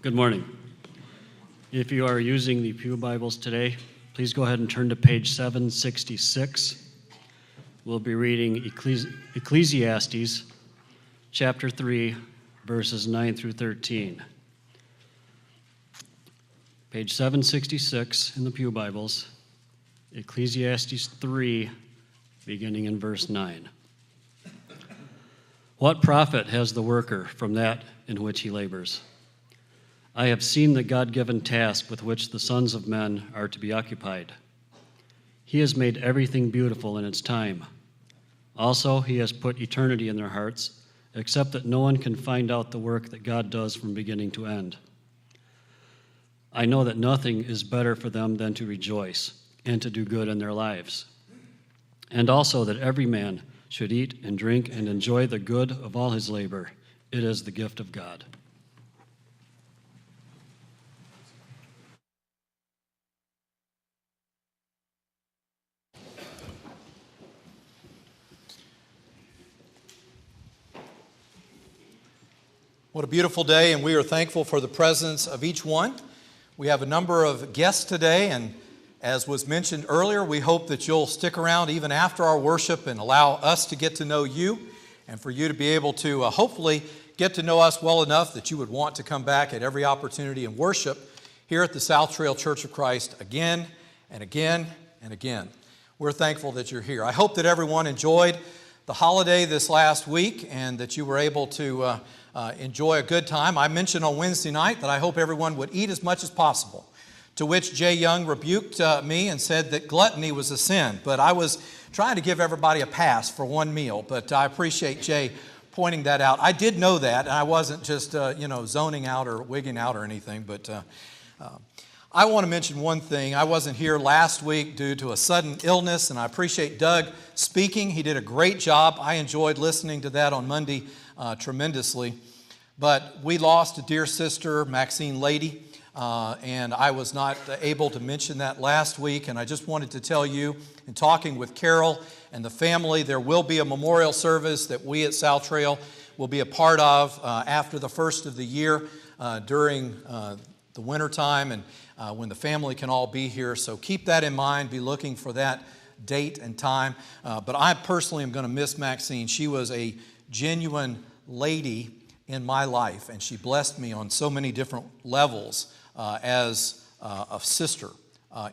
Good morning. If you are using the Pew Bibles today, please go ahead and turn to page 766. We'll be reading Ecclesiastes chapter 3, verses 9 through 13. Page 766 in the Pew Bibles, Ecclesiastes 3, beginning in verse 9. What profit has the worker from that in which he labors? I have seen the God-given task with which the sons of men are to be occupied. He has made everything beautiful in its time. Also, he has put eternity in their hearts, except that no one can find out the work that God does from beginning to end. I know that nothing is better for them than to rejoice and to do good in their lives, and also that every man should eat and drink and enjoy the good of all his labor. It is the gift of God. What a beautiful day, and we are thankful for the presence of each one. We have a number of guests today, and as was mentioned earlier, we hope that you'll stick around even after our worship and allow us to get to know you, and for you to be able to hopefully get to know us well enough that you would want to come back at every opportunity and worship here at the South Trail Church of Christ again and again and again. We're thankful that you're here. I hope that everyone enjoyed the holiday this last week and that you were able to enjoy a good time. I mentioned on Wednesday night that I hope everyone would eat as much as possible, to which Jay Young rebuked me and said that gluttony was a sin. But I was trying to give everybody a pass for one meal, but I appreciate Jay pointing that out. I did know that, and I wasn't just zoning out or wigging out or anything, but I want to mention one thing. I wasn't here last week due to a sudden illness, and I appreciate Doug speaking. He did a great job. I enjoyed listening to that on Monday tremendously. But we lost a dear sister, Maxine Lady, and I was not able to mention that last week. And I just wanted to tell you, in talking with Carol and the family, there will be a memorial service that we at South Trail will be a part of after the first of the year during the winter time and when the family can all be here. So keep that in mind. Be looking for that date and time. But I personally am going to miss Maxine. She was a genuine lady in my life, and she blessed me on so many different levels as a sister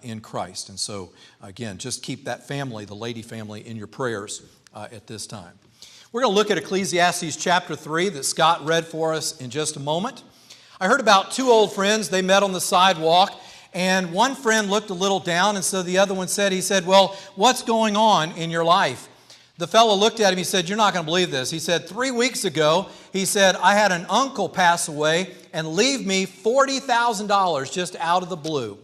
in Christ. And so, again, just keep that family, the Lady family, in your prayers at this time. We're going to look at Ecclesiastes chapter 3 that Scott read for us in just a moment. I heard about two old friends. They met on the sidewalk, and one friend looked a little down, and so the other one said, well, what's going on in your life? The fellow looked at him, he said, you're not going to believe this. He said, 3 weeks ago, he said, I had an uncle pass away and leave me $40,000 just out of the blue.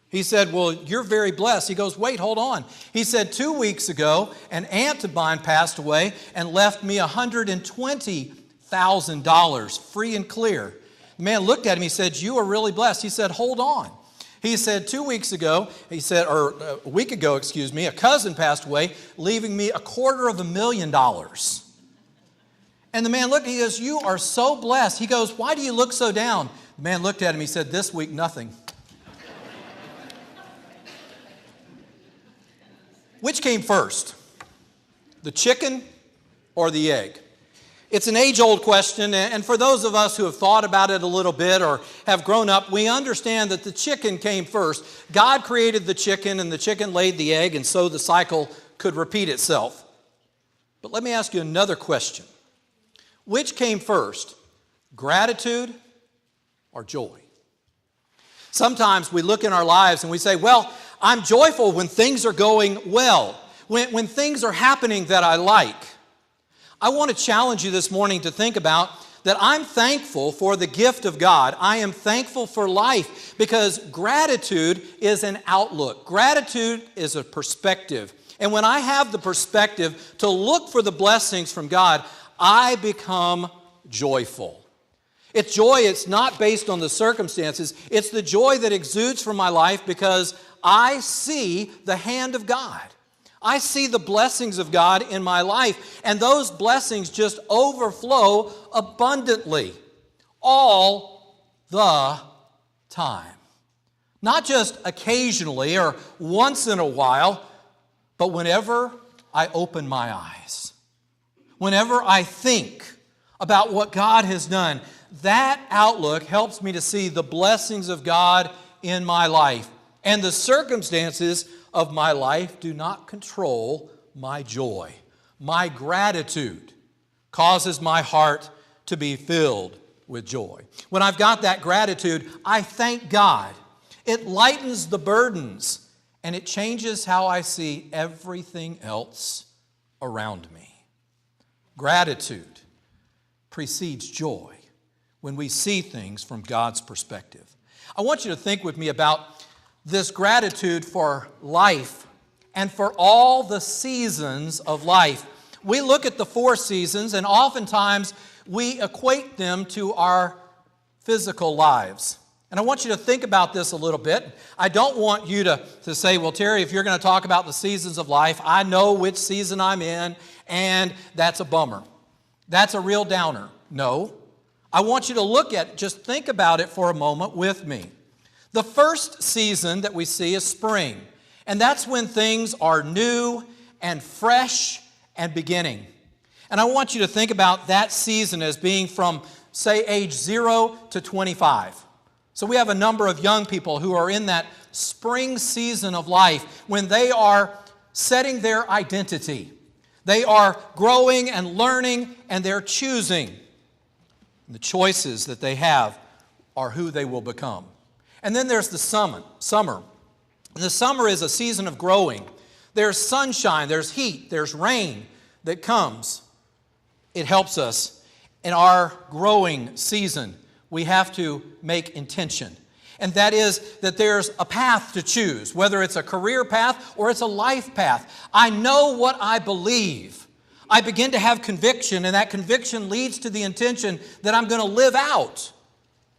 He said, well, you're very blessed. He goes, wait, hold on. He said, 2 weeks ago, an aunt of mine passed away and left me $120,000 free and clear. The man looked at him, he said, you are really blessed. He said, hold on. He said 2 weeks ago, or a week ago, a cousin passed away, leaving me $250,000. And the man looked, he goes, you are so blessed. He goes, why do you look so down? The man looked at him, he said, this week, nothing. Which came first, the chicken or the egg? It's an age-old question, and for those of us who have thought about it a little bit or have grown up, we understand that the chicken came first. God created the chicken, and the chicken laid the egg, and so the cycle could repeat itself. But let me ask you another question. Which came first, gratitude or joy? Sometimes we look in our lives and we say, well, I'm joyful when things are going well, when things are happening that I like. I want to challenge you this morning to think about that I'm thankful for the gift of God. I am thankful for life because gratitude is an outlook. Gratitude is a perspective. And when I have the perspective to look for the blessings from God, I become joyful. It's joy, it's not based on the circumstances. It's the joy that exudes from my life because I see the hand of God. I see the blessings of God in my life, and those blessings just overflow abundantly, all the time. Not just occasionally or once in a while, but whenever I open my eyes. Whenever I think about what God has done, that outlook helps me to see the blessings of God in my life. And the circumstances of my life do not control my joy. My gratitude causes my heart to be filled with joy. When I've got that gratitude, I thank God. It lightens the burdens, and it changes how I see everything else around me. Gratitude precedes joy when we see things from God's perspective. I want you to think with me about this gratitude for life and for all the seasons of life. We look at the 4 seasons, and oftentimes we equate them to our physical lives. And I want you to think about this a little bit. I don't want you to say, well, Terry, if you're going to talk about the seasons of life, I know which season I'm in, and that's a bummer. That's a real downer. No. I want you to just think about it for a moment with me. The first season that we see is spring, and that's when things are new and fresh and beginning. And I want you to think about that season as being from, say, age 0 to 25. So we have a number of young people who are in that spring season of life when they are setting their identity. They are growing and learning, and they're choosing. The choices that they have are who they will become. And then there's the summer. And the summer is a season of growing. There's sunshine, there's heat, there's rain that comes. It helps us. In our growing season, we have to make intention. And that is that there's a path to choose, whether it's a career path or it's a life path. I know what I believe. I begin to have conviction, and that conviction leads to the intention that I'm going to live out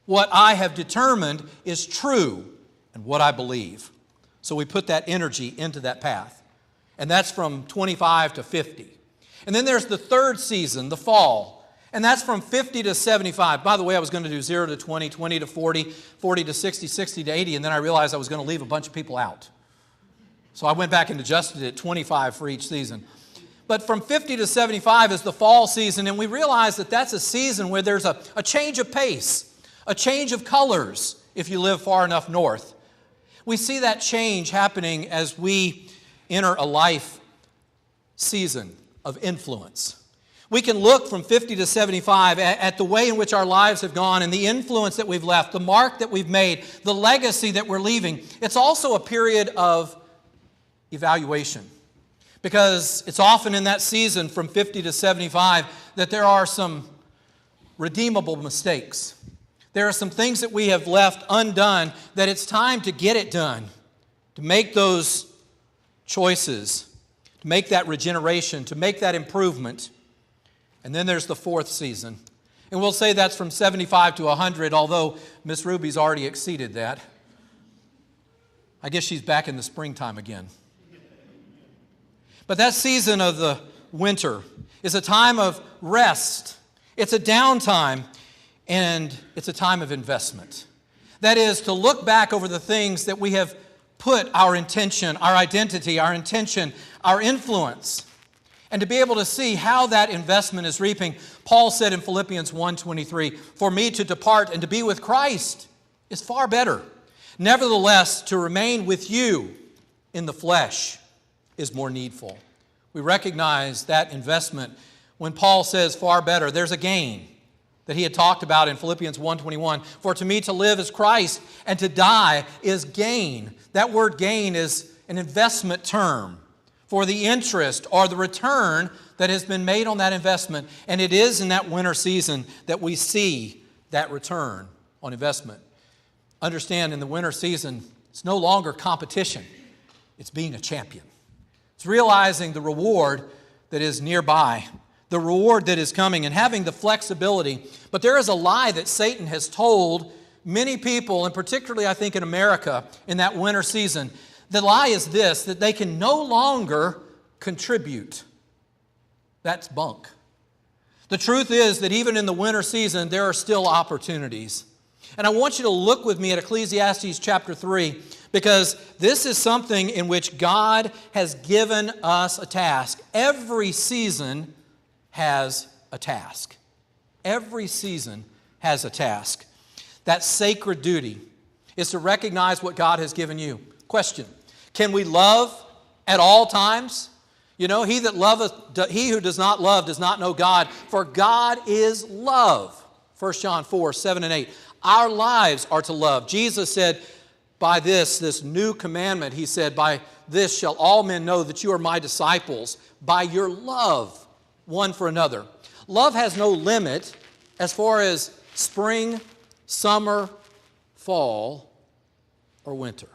what I have determined is true and what I believe. So we put that energy into that path. And that's from 25 to 50. And then there's the third season, the fall. And that's from 50 to 75. By the way, I was going to do 0 to 20, 20 to 40, 40 to 60, 60 to 80, and then I realized I was going to leave a bunch of people out. So I went back and adjusted it 25 for each season. But from 50 to 75 is the fall season, and we realize that that's a season where there's a change of pace, a change of colors if you live far enough north. We see that change happening as we enter a life season of influence. We can look from 50 to 75 at the way in which our lives have gone and the influence that we've left, the mark that we've made, the legacy that we're leaving. It's also a period of evaluation, because it's often in that season from 50 to 75 that there are some redeemable mistakes. There are some things that we have left undone that it's time to get it done, to make those choices, to make that regeneration, to make that improvement. And then there's the fourth season. And we'll say that's from 75 to 100, although Miss Ruby's already exceeded that. I guess she's back in the springtime again. But that season of the winter is a time of rest. It's a downtime, and it's a time of investment. That is, to look back over the things that we have put our intention, our identity, our intention, our influence, and to be able to see how that investment is reaping. Paul said in Philippians 1:23, "For me to depart and to be with Christ is far better. Nevertheless, to remain with you in the flesh is more needful." We recognize that investment. When Paul says far better, there's a gain that he had talked about in Philippians 1:21. "For to me to live is Christ, and to die is gain." That word gain is an investment term for the interest or the return that has been made on that investment. And it is in that winter season that we see that return on investment. Understand, in the winter season, it's no longer competition. It's being a champion. It's realizing the reward that is nearby, the reward that is coming, and having the flexibility. But there is a lie that Satan has told many people, and particularly I think in America in that winter season. The lie is this, that they can no longer contribute. That's bunk. The truth is that even in the winter season, there are still opportunities. And I want you to look with me at Ecclesiastes chapter 3, because this is something in which God has given us a task. Every season has a task. Every season has a task. That sacred duty is to recognize what God has given you. Question: can we love at all times? You know, he who does not love does not know God, for God is love. 1 John 4, 7 and 8. Our lives are to love. Jesus said, by this new commandment, he said, by this shall all men know that you are my disciples, by your love one for another. Love has no limit as far as spring, summer, fall, or winter.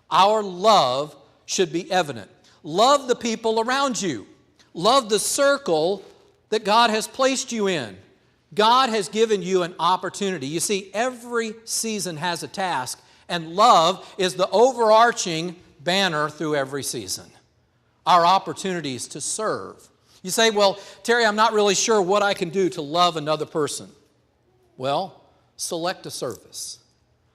Our love should be evident. Love the people around you. Love the circle that God has placed you in. God has given you an opportunity. You see, every season has a task, and love is the overarching banner through every season. Our opportunities to serve. You say, well, Terry, I'm not really sure what I can do to love another person. Well, select a service.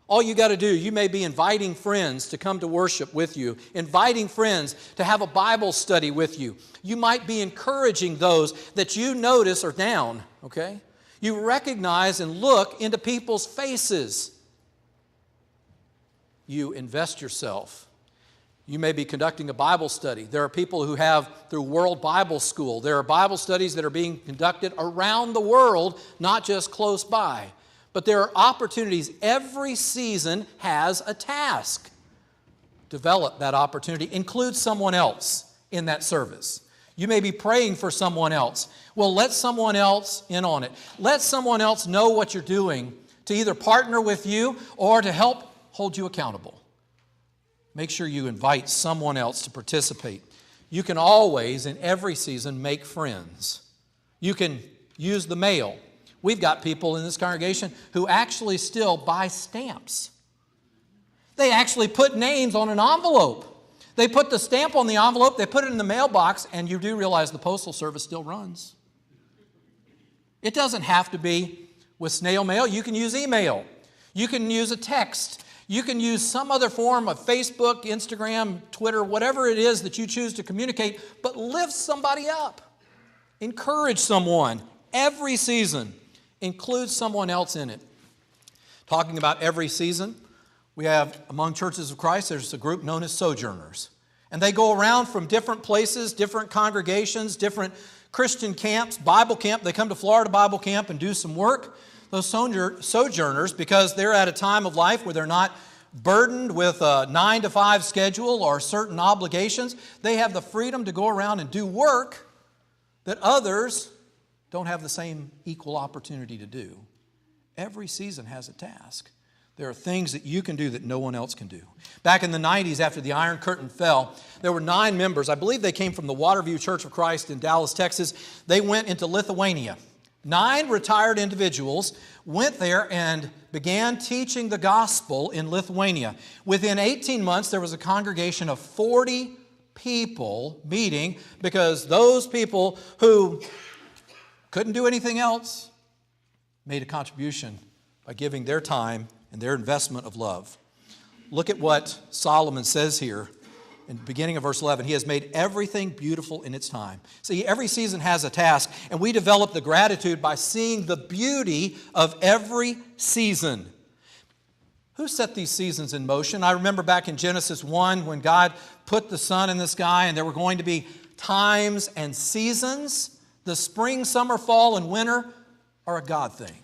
All you got to do, you may be inviting friends to come to worship with you, inviting friends to have a Bible study with you. You might be encouraging those that you notice are down, okay? You recognize and look into people's faces. You invest yourself. You may be conducting a Bible study. There are people who have, through World Bible School, there are Bible studies that are being conducted around the world, not just close by. But there are opportunities. Every season has a task. Develop that opportunity. Include someone else in that service. You may be praying for someone else. Well, let someone else in on it. Let someone else know what you're doing to either partner with you or to help hold you accountable. Make sure you invite someone else to participate. You can always, in every season, make friends. You can use the mail. We've got people in this congregation who actually still buy stamps. They actually put names on an envelope. They put the stamp on the envelope, they put it in the mailbox, and you do realize the Postal Service still runs. It doesn't have to be with snail mail. You can use email. You can use a text. You can use some other form of Facebook, Instagram, Twitter, whatever it is that you choose to communicate, but lift somebody up. Encourage someone. Every season, include someone else in it. Talking about every season, we have, among churches of Christ, there's a group known as sojourners. And they go around from different places, different congregations, different Christian camps, Bible camp. They come to Florida Bible Camp and do some work. Those sojourners, because they're at a time of life where they're not burdened with a 9-to-5 schedule or certain obligations, they have the freedom to go around and do work that others don't have the same equal opportunity to do. Every season has a task. There are things that you can do that no one else can do. Back in the 90s, after the Iron Curtain fell, there were 9 members. I believe they came from the Waterview Church of Christ in Dallas, Texas. They went into Lithuania. 9 retired individuals went there and began teaching the gospel in Lithuania. Within 18 months, there was a congregation of 40 people meeting because those people who couldn't do anything else made a contribution by giving their time and their investment of love. Look at what Solomon says here in the beginning of verse 11. He has made everything beautiful in its time. See, every season has a task, and we develop the gratitude by seeing the beauty of every season. Who set these seasons in motion? I remember back in Genesis 1 when God put the sun in the sky and there were going to be times and seasons. The spring, summer, fall, and winter are a God thing.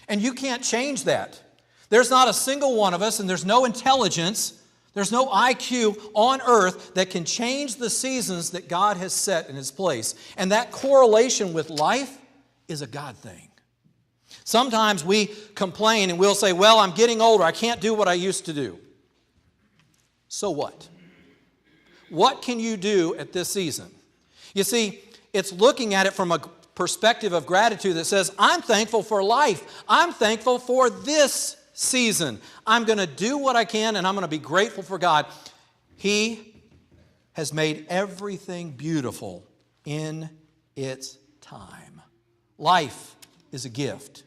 And you can't change that. There's not a single one of us, and there's no intelligence, there's no IQ on earth that can change the seasons that God has set in His place. And that correlation with life is a God thing. Sometimes we complain and we'll say, well, I'm getting older. I can't do what I used to do. So what? What can you do at this season? You see, it's looking at it from a perspective of gratitude that says, I'm thankful for life. I'm thankful for this season. I'm going to do what I can, and I'm going to be grateful for God. He has made everything beautiful in its time. Life is a gift.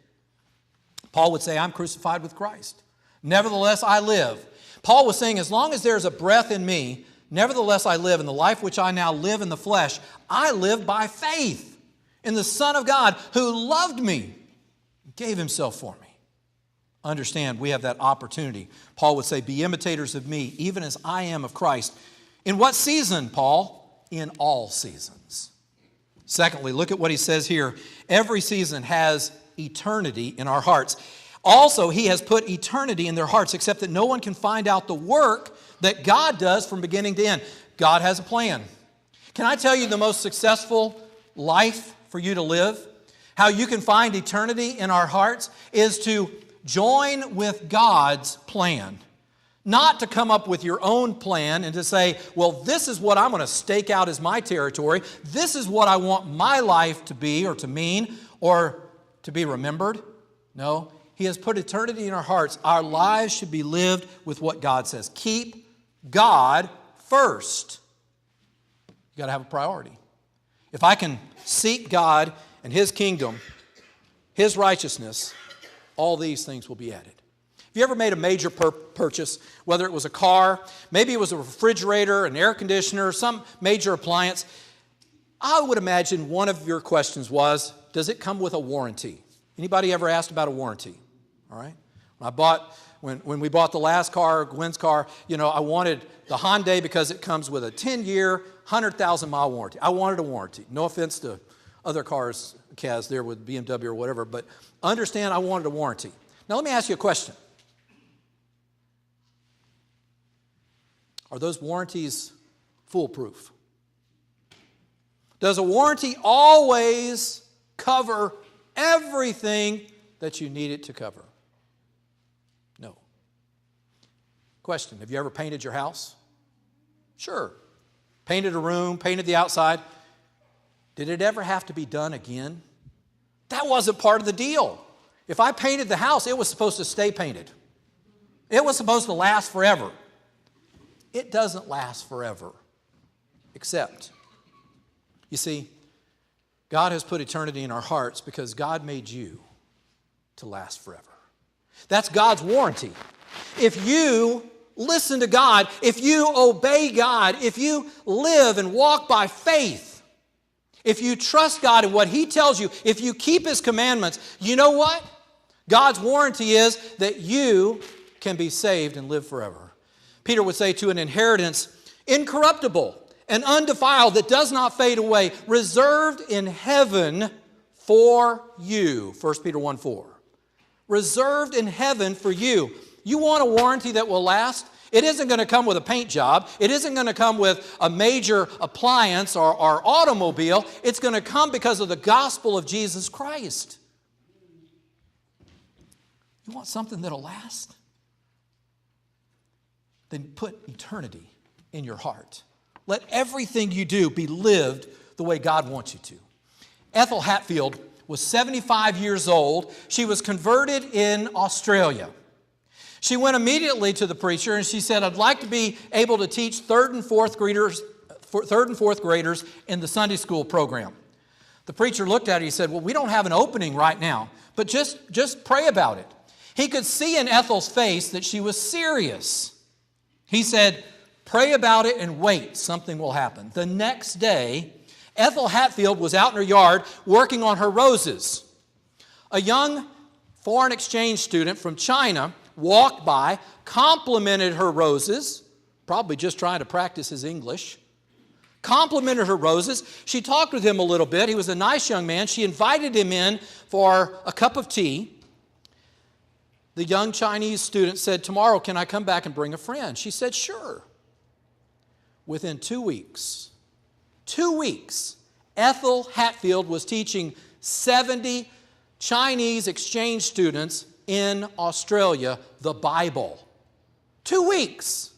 Paul would say, I'm crucified with Christ. Nevertheless, I live. Paul was saying, as long as there's a breath in me, nevertheless I live. In the life which I now live in the flesh, I live by faith in the Son of God who loved me and gave himself for me. Understand, we have that opportunity. Paul would say, be imitators of me, even as I am of Christ. In what season, Paul? In all seasons. Secondly, look at what he says here. Every season has eternity in our hearts. Also, he has put eternity in their hearts, except that no one can find out the work that God does from beginning to end. God has a plan. Can I tell you the most successful life for you to live? How you can find eternity in our hearts is to join with God's plan. Not to come up with your own plan and to say, well, this is what I'm going to stake out as my territory. This is what I want my life to be or to mean or to be remembered. No, he has put eternity in our hearts. Our lives should be lived with what God says. Keep God first. You've got to have a priority. If I can seek God and His kingdom, His righteousness, all these things will be added. Have you ever made a major purchase, whether it was a car, maybe it was a refrigerator, an air conditioner, some major appliance? I would imagine one of your questions was, does it come with a warranty? Anybody ever asked about a warranty? All right. When we bought the last car, Gwen's car, I wanted the Hyundai because it comes with a 10-year, 100,000-mile warranty. I wanted a warranty. No offense to other cars, Kaz, there with BMW or whatever, but understand I wanted a warranty. Now let me ask you a question. Are those warranties foolproof? Does a warranty always cover everything that you need it to cover? No. Question, have you ever painted your house? Sure. Painted a room, painted the outside. Did it ever have to be done again? That wasn't part of the deal. If I painted the house, it was supposed to stay painted. It was supposed to last forever. It doesn't last forever, except, you see, God has put eternity in our hearts because God made you to last forever. That's God's warranty. If you listen to God, if you obey God, if you live and walk by faith, if you trust God in what He tells you, if you keep His commandments, you know what? God's warranty is that you can be saved and live forever. Peter would say, to an inheritance incorruptible and undefiled that does not fade away, reserved in heaven for you. 1 Peter 1:4. Reserved in heaven for you. You want a warranty that will last? It isn't going to come with a paint job. It isn't going to come with a major appliance or automobile. It's going to come because of the gospel of Jesus Christ. You want something that'll last? Then put eternity in your heart. Let everything you do be lived the way God wants you to. Ethel Hatfield was 75 years old. She was converted in Australia. She went immediately to the preacher and she said, I'd like to be able to teach third and fourth graders in the Sunday school program. The preacher looked at her and he said, well, we don't have an opening right now, but just pray about it. He could see in Ethel's face that she was serious. He said, pray about it and wait, something will happen. The next day, Ethel Hatfield was out in her yard working on her roses. A young foreign exchange student from China walked by, complimented her roses, probably just trying to practice his English, complimented her roses. She talked with him a little bit. He was a nice young man. She invited him in for a cup of tea. The young Chinese student said, tomorrow, can I come back and bring a friend? She said, sure. Within 2 weeks, Ethel Hatfield was teaching 70 Chinese exchange students in Australia the Bible. 2 weeks.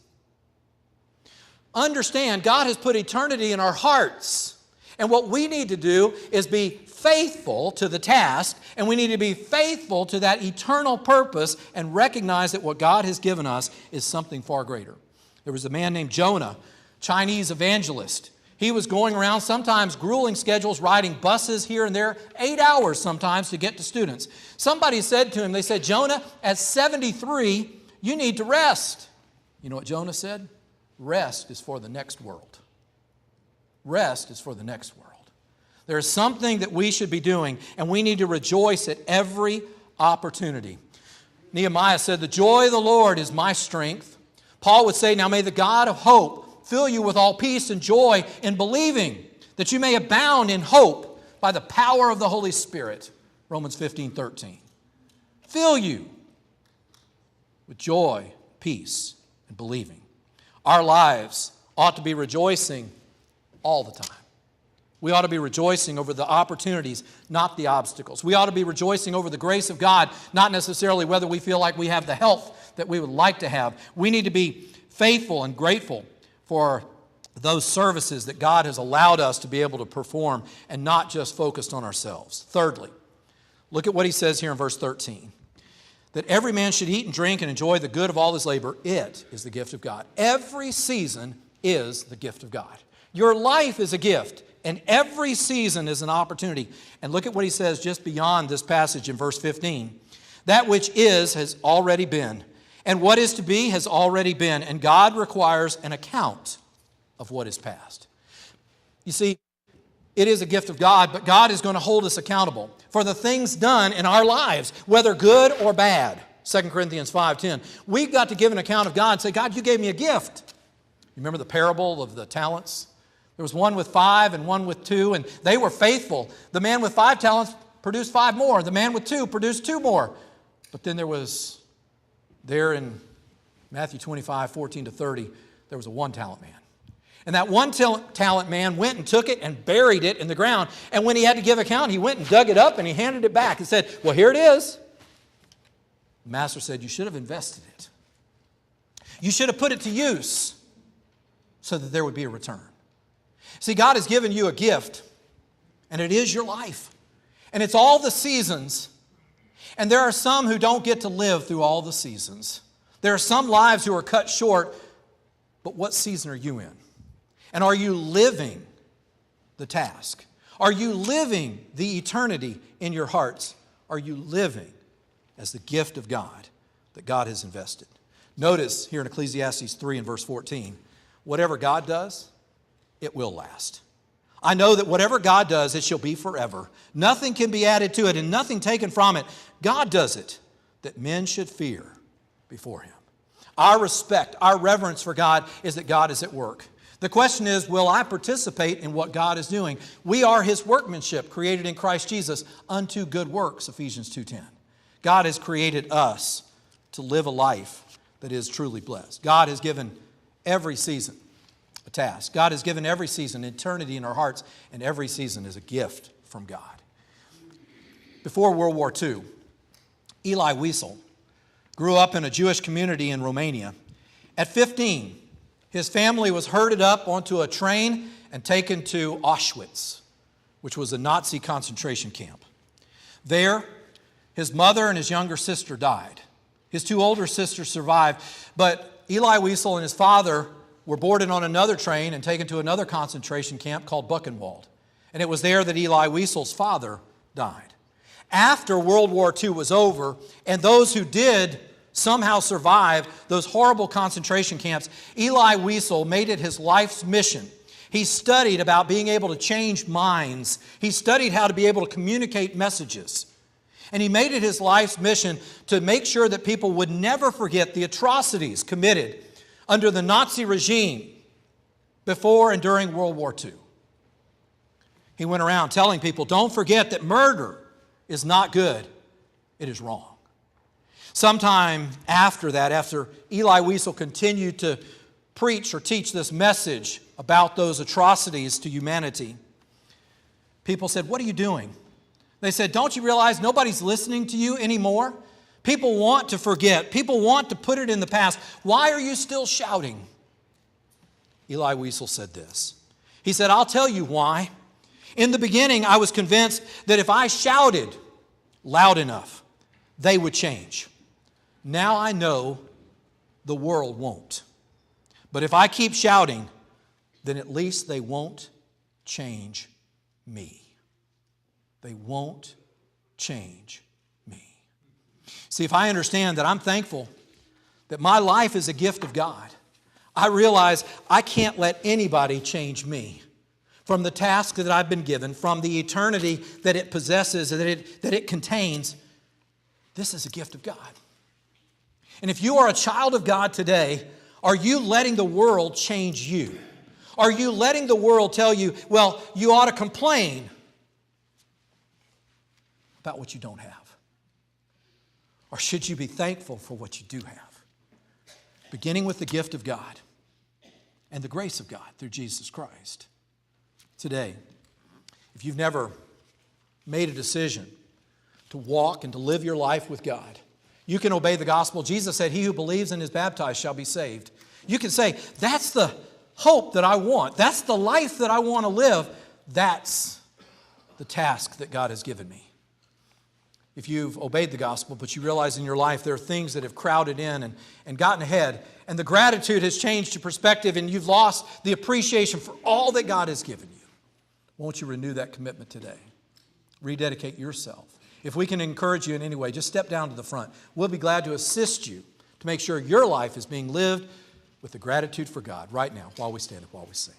Understand, God has put eternity in our hearts. And what we need to do is be faithful to the task, and we need to be faithful to that eternal purpose and recognize that what God has given us is something far greater. There was a man named Jonah, Chinese evangelist. He was going around, sometimes grueling schedules, riding buses here and there, 8 hours sometimes to get to students. Somebody said to him, they said, Jonah, at 73, you need to rest. You know what Jonah said? Rest is for the next world. Rest is for the next world. There is something that we should be doing, and we need to rejoice at every opportunity. Nehemiah said, the joy of the Lord is my strength. Paul would say, now may the God of hope fill you with all peace and joy in believing, that you may abound in hope by the power of the Holy Spirit. Romans 15:13. Fill you with joy, peace, and believing. Our lives ought to be rejoicing all the time. We ought to be rejoicing over the opportunities, not the obstacles. We ought to be rejoicing over the grace of God, not necessarily whether we feel like we have the health that we would like to have. We need to be faithful and grateful for those services that God has allowed us to be able to perform and not just focused on ourselves. Thirdly, look at what he says here in verse 13. That every man should eat and drink and enjoy the good of all his labor. It is the gift of God. Every season is the gift of God. Your life is a gift, and every season is an opportunity. And look at what he says just beyond this passage in verse 15. That which is has already been, and what is to be has already been, and God requires an account of what is past. You see, it is a gift of God, but God is going to hold us accountable for the things done in our lives, whether good or bad. 2 Corinthians 5:10. We've got to give an account of God and say, God, you gave me a gift. You remember the parable of the talents? There was one with 5 and one with 2, and they were faithful. The man with 5 talents produced 5 more. The man with 2 produced 2 more. But then there in Matthew 25:14-30, there was a 1-talent man. And that 1-talent man went and took it and buried it in the ground. And when he had to give account, he went and dug it up and he handed it back and said, well, here it is. The master said, you should have invested it. You should have put it to use so that there would be a return. See, God has given you a gift, and it is your life. And it's all the seasons. And there are some who don't get to live through all the seasons. There are some lives who are cut short, but what season are you in? And are you living the task? Are you living the eternity in your hearts? Are you living as the gift of God that God has invested? Notice here in Ecclesiastes 3 and verse 14, whatever God does, it will last. I know that whatever God does, it shall be forever. Nothing can be added to it and nothing taken from it. God does it that men should fear before Him. Our respect, our reverence for God is that God is at work. The question is, will I participate in what God is doing? We are His workmanship, created in Christ Jesus unto good works, Ephesians 2:10. God has created us to live a life that is truly blessed. God has given every season a task. God has given every season eternity in our hearts, and every season is a gift from God. Before World War II, Eli Wiesel grew up in a Jewish community in Romania. At 15, his family was herded up onto a train and taken to Auschwitz, which was a Nazi concentration camp. There, his mother and his younger sister died. His 2 older sisters survived, but Eli Wiesel and his father were boarded on another train and taken to another concentration camp called Buchenwald. And it was there that Eli Wiesel's father died. After World War II was over, and those who did somehow survive those horrible concentration camps, Eli Wiesel made it his life's mission. He studied about being able to change minds. He studied how to be able to communicate messages. And he made it his life's mission to make sure that people would never forget the atrocities committed under the Nazi regime before and during World War II. He went around telling people, don't forget that murder is not good, it is wrong. Sometime after that, after Eli Wiesel continued to preach or teach this message about those atrocities to humanity, people said, what are you doing? They said, don't you realize nobody's listening to you anymore? People want to forget. People want to put it in the past. Why are you still shouting? Eli Wiesel said this. He said, I'll tell you why. In the beginning, I was convinced that if I shouted loud enough, they would change. Now I know the world won't. But if I keep shouting, then at least they won't change me. They won't change me. See, if I understand that I'm thankful that my life is a gift of God, I realize I can't let anybody change me from the task that I've been given, from the eternity that it possesses, that it contains. This is a gift of God. And if you are a child of God today, are you letting the world change you? Are you letting the world tell you, well, you ought to complain about what you don't have? Or should you be thankful for what you do have? Beginning with the gift of God and the grace of God through Jesus Christ. Today, if you've never made a decision to walk and to live your life with God, you can obey the gospel. Jesus said, he who believes and is baptized shall be saved. You can say, that's the hope that I want. That's the life that I want to live. That's the task that God has given me. If you've obeyed the gospel, but you realize in your life there are things that have crowded in and gotten ahead, and the gratitude has changed your perspective, and you've lost the appreciation for all that God has given you, won't you renew that commitment today? Rededicate yourself. If we can encourage you in any way, just step down to the front. We'll be glad to assist you to make sure your life is being lived with the gratitude for God right now while we stand up, while we sing.